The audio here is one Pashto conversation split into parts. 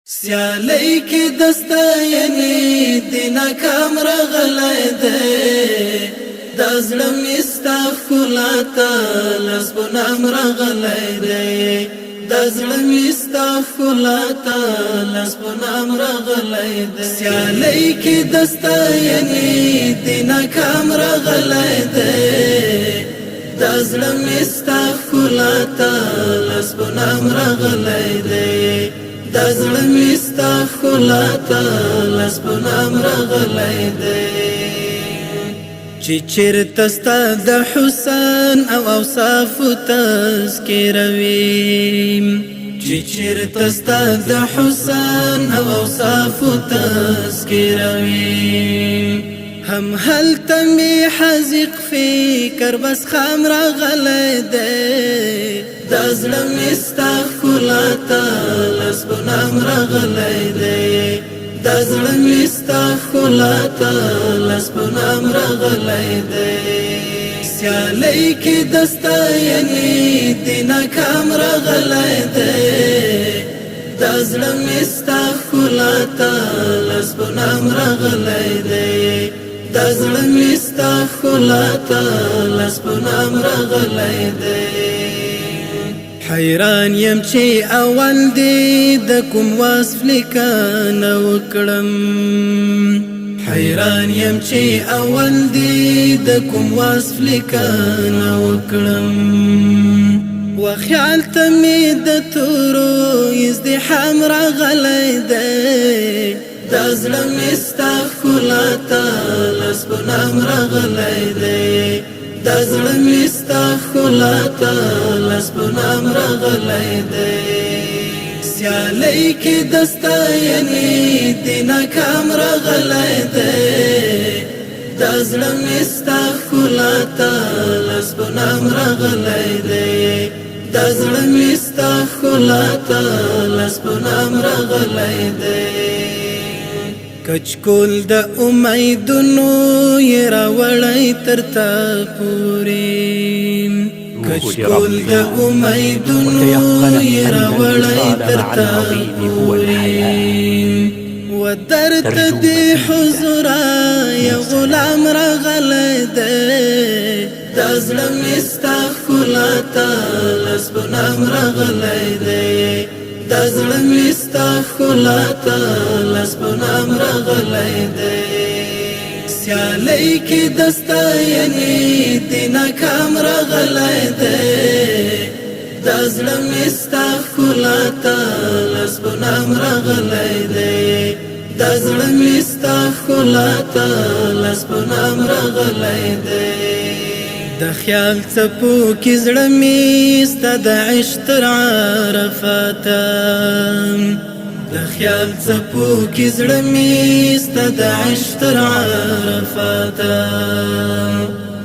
سیالی کی دستاینی دینا کام رغلی دی دازلم استخلاتا لسبنام رغلی دی دازلم استخلاتا لسبنام رغلی دی سیالی کی دستاینی دینا کام رغلی دی دازلم استخلاتا لسبنام رغلی دی دازلم استخلاتا لسبنام رغلی دی چی چرته ستا د حسن او اوصاف تذکروي چی چرته ستا د حسن او اوصاف تذکروي هم هل تمی حزق فکر بس خام رغلی دی دازلم استخلاتا لسبنام رغلی دی دازلم استخلاتا لسبنام رغلی دی سیالی کی دستاینی دینا کام رغلی دی دازلم استخلاتا لسبنام رغلی دی دازلم استخلاتا لسبنام رغلی دی حیران یم چی اول دی د کوم وصف لیکنه وکړم حیران یم چی اول دی د کوم وصف لیکنه وکړم و خیال ته مې د تورو ازدحام راغلی دی دازلم استخلاتا لسبنام رغلی دی دازلم استخلاتا لسبنام رغلی دی سیالی کی دستاینی دینا کام رغلی دی دازلم استخلاتا لسبنام رغلی دی دازلم استخلاتا لسبنام رغلی دی کچکول د امیدونو یې راوړی تر تا پورې کچکول د امیدونو یې راوړی تر تا پورې و درته دې حضوره یو غلام راغلی دی دازلم استخلاتا لسبنام رغلی دی دازلم استخلاتا لسبنام رغلی دی سیالی کی دستاینی دینا کام رغلی دی دازلم استخلاتا لسبنام رغلی دی دازلم استخلاتا لسبنام رغلی دی د خیال څپو کې زړه مې ستا د عشق تر عرفاته د خیال څپو کې زړه مې ستا د عشق تر عرفاته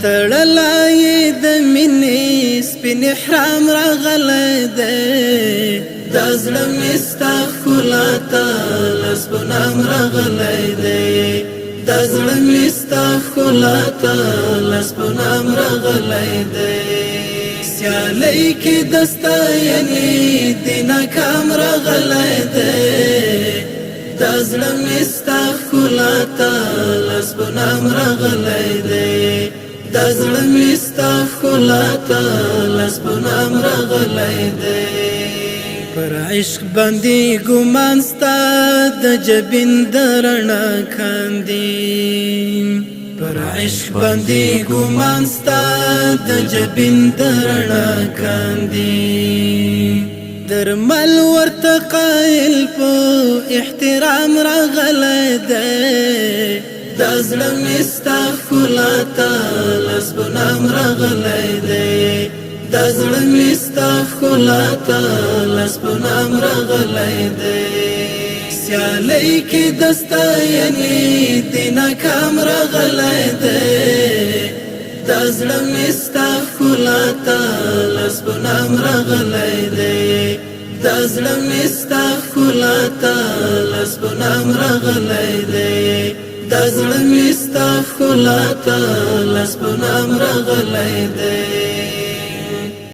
تړلی د مینې سپین احرام راغلی دی دازلم استخلاتا لسبنام رغلی دی دازلم استخلاتا لسبنام رغلی دی سیالی کی دستاینی دینا کام رغلی دی دازلم استخلاتا لسبنام رغلی دی دازلم استخلاتا لسبنام رغلی دی پر عشق باندې ګمان ستا د جبین درنا کاندي پر عشق باندې ګمان ستا د جبین درنا کاندي درمل ورته قائل په احترام راغلی دی دازلم استخلاتا لسبنام رغلی دی دازلم استخلاتا لسبنام رغلی دی سیالی کی دستاینی دینا کام رغلی دی دازلم استخلاتا لسبنام رغلی دی دازلم استخلاتا لسبنام رغلی دی دازلم استخلاتا لسبنام رغلی دی